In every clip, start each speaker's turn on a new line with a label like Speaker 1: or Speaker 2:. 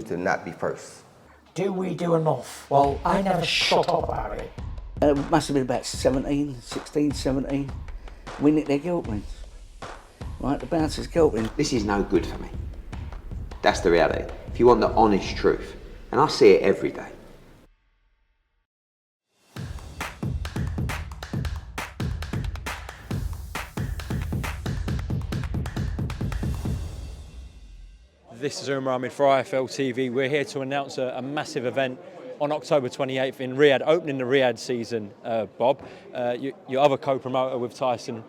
Speaker 1: continue to not be first.
Speaker 2: Do we do enough? Well, I never shut up about it.
Speaker 3: It must have been about 16, 17. We nicked their guilt rings. Right, the bouncer's guilt ring.
Speaker 4: This is no good for me. That's the reality. If you want the honest truth, and I see it every day.
Speaker 5: This is Umar for IFL TV. We're here to announce a massive event on October 28th in Riyadh, opening the Riyadh season, Bob. Your other co-promoter with Tyson,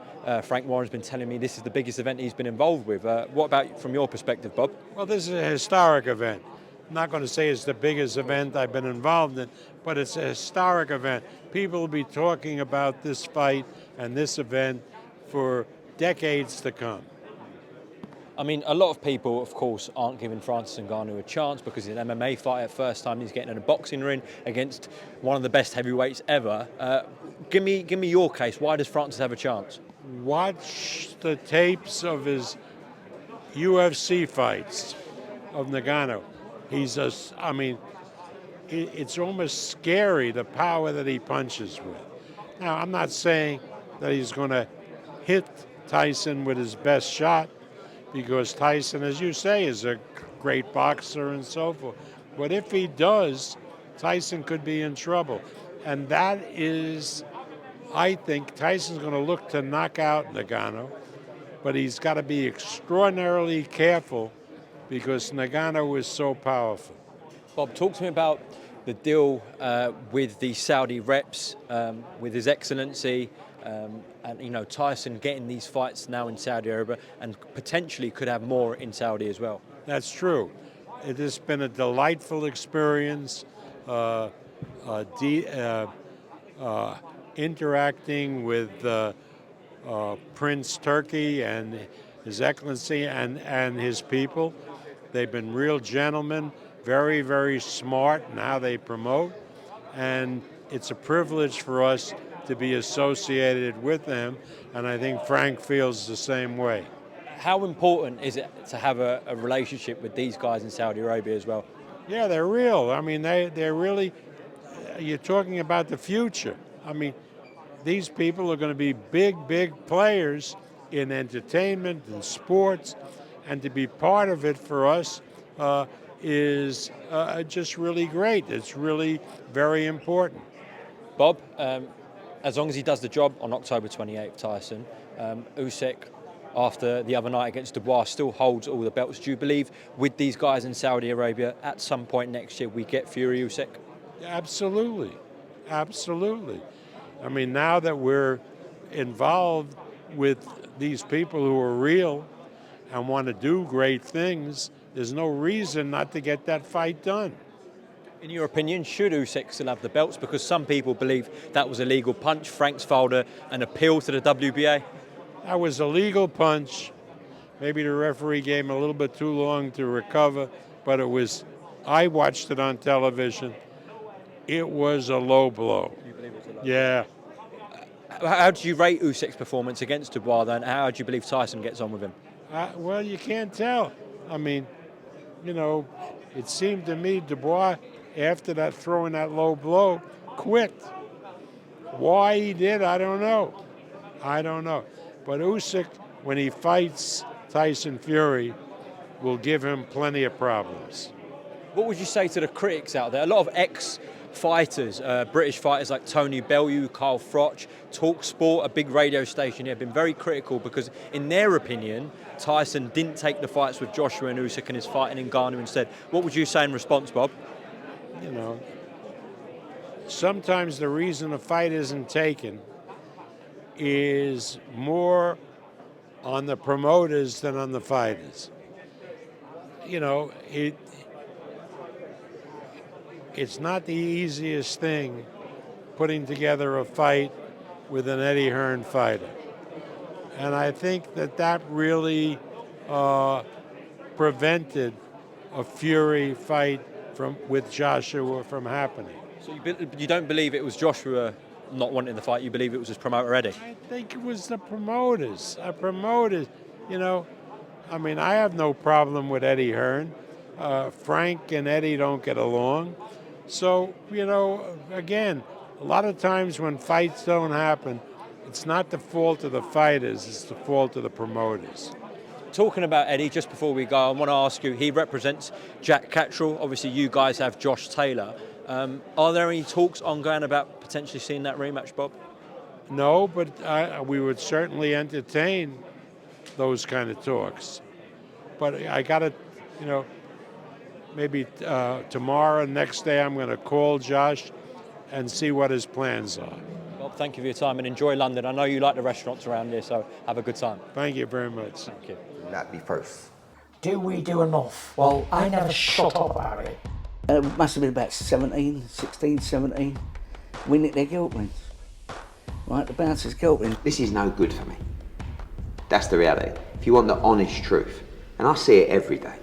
Speaker 5: Frank Warren's been telling me this is the biggest event he's been involved with. What about from your perspective, Bob?
Speaker 6: Well, this is a historic event. I'm not going to say it's the biggest event I've been involved in, but it's a historic event. People will be talking about this fight and this event for decades to come.
Speaker 5: I mean, a lot of people, of course, aren't giving Francis Ngannou a chance because he's an MMA fighter. First time he's getting in a boxing ring against one of the best heavyweights ever. Give me your case. Why does Francis have a chance?
Speaker 6: Watch the tapes of his UFC fights of Ngannou. It's almost scary, the power that he punches with. Now, I'm not saying that he's going to hit Tyson with his best shot, because Tyson, as you say, is a great boxer and so forth. But if he does, Tyson could be in trouble. And that is, I think, Tyson's going to look to knock out Ngannou, but he's got to be extraordinarily careful because Ngannou is so powerful.
Speaker 5: Bob, talk to me about the deal with the Saudi reps, with His Excellency, and you know, Tyson getting these fights now in Saudi Arabia and potentially could have more in Saudi as well.
Speaker 6: That's true. It has been a delightful experience interacting with Prince Turkey and His Excellency and his people. They've been real gentlemen, very, very smart in how they promote, and it's a privilege for us to be associated with them, and I think Frank feels the same way.
Speaker 5: How important is it to have a relationship with these guys in Saudi Arabia as well?
Speaker 6: Yeah, they're real. I mean, they're really, you're talking about the future. I mean, these people are going to be big, big players in entertainment and sports, and to be part of it for us is just really great. It's really very important.
Speaker 5: Bob, as long as he does the job on October 28th, Tyson, USYK, after the other night against DUBOIS, still holds all the belts. Do you believe with these guys in Saudi Arabia, at some point next year, we get Fury USYK?
Speaker 6: Absolutely. Absolutely. I mean, now that we're involved with these people who are real and want to do great things, there's no reason not to get that fight done.
Speaker 5: In your opinion, should USYK still have the belts? Because some people believe that was a legal punch. Frank's filed an appeal to the WBA.
Speaker 6: That was a legal punch. Maybe the referee gave him a little bit too long to recover, but I watched it on television. It was a low blow.
Speaker 5: You believe it was a low
Speaker 6: Yeah.
Speaker 5: blow? How do you rate USYK's performance against DUBOIS then? How do you believe Tyson gets on with him?
Speaker 6: Well, you can't tell. I mean, you know, it seemed to me DUBOIS, after that throwing that low blow, quit. Why he did, I don't know. But Usyk, when he fights Tyson Fury, will give him plenty of problems.
Speaker 5: What would you say to the critics out there? A lot of ex-fighters, British fighters like Tony Bellew, Carl Froch, TalkSport, a big radio station here, have been very critical because, in their opinion, Tyson didn't take the fights with Joshua and Usyk and is fighting in Ngannou instead. What would you say in response, Bob?
Speaker 6: You know, sometimes the reason a fight isn't taken is more on the promoters than on the fighters. You know, it's not the easiest thing putting together a fight with an Eddie Hearn fighter. And I think that really prevented a Fury fight with Joshua from happening.
Speaker 5: So you don't believe it was Joshua not wanting the fight, you believe it was his promoter Eddie?
Speaker 6: I think it was the promoters. You know, I mean, I have no problem with Eddie Hearn. Frank and Eddie don't get along. So, you know, again, a lot of times when fights don't happen, it's not the fault of the fighters, it's the fault of the promoters.
Speaker 5: Talking about Eddie, just before we go, I want to ask you, he represents Jack Catterall. Obviously, you guys have Josh Taylor. Are there any talks ongoing about potentially seeing that rematch, Bob?
Speaker 6: No, but we would certainly entertain those kind of talks. But I got to, you know, maybe tomorrow, next day, I'm going to call Josh and see what his plans are.
Speaker 5: Bob, thank you for your time and enjoy London. I know you like the restaurants around here, so have a good time.
Speaker 6: Thank you very much.
Speaker 5: Thank you.
Speaker 4: Not be first.
Speaker 2: Do we do enough? Well, I never shut up about it.
Speaker 3: It must have been about 16, 17. We nicked their guilt rings. Right, the bouncer's guilt ring.
Speaker 4: This is no good for me. That's the reality. If you want the honest truth, and I see it every day,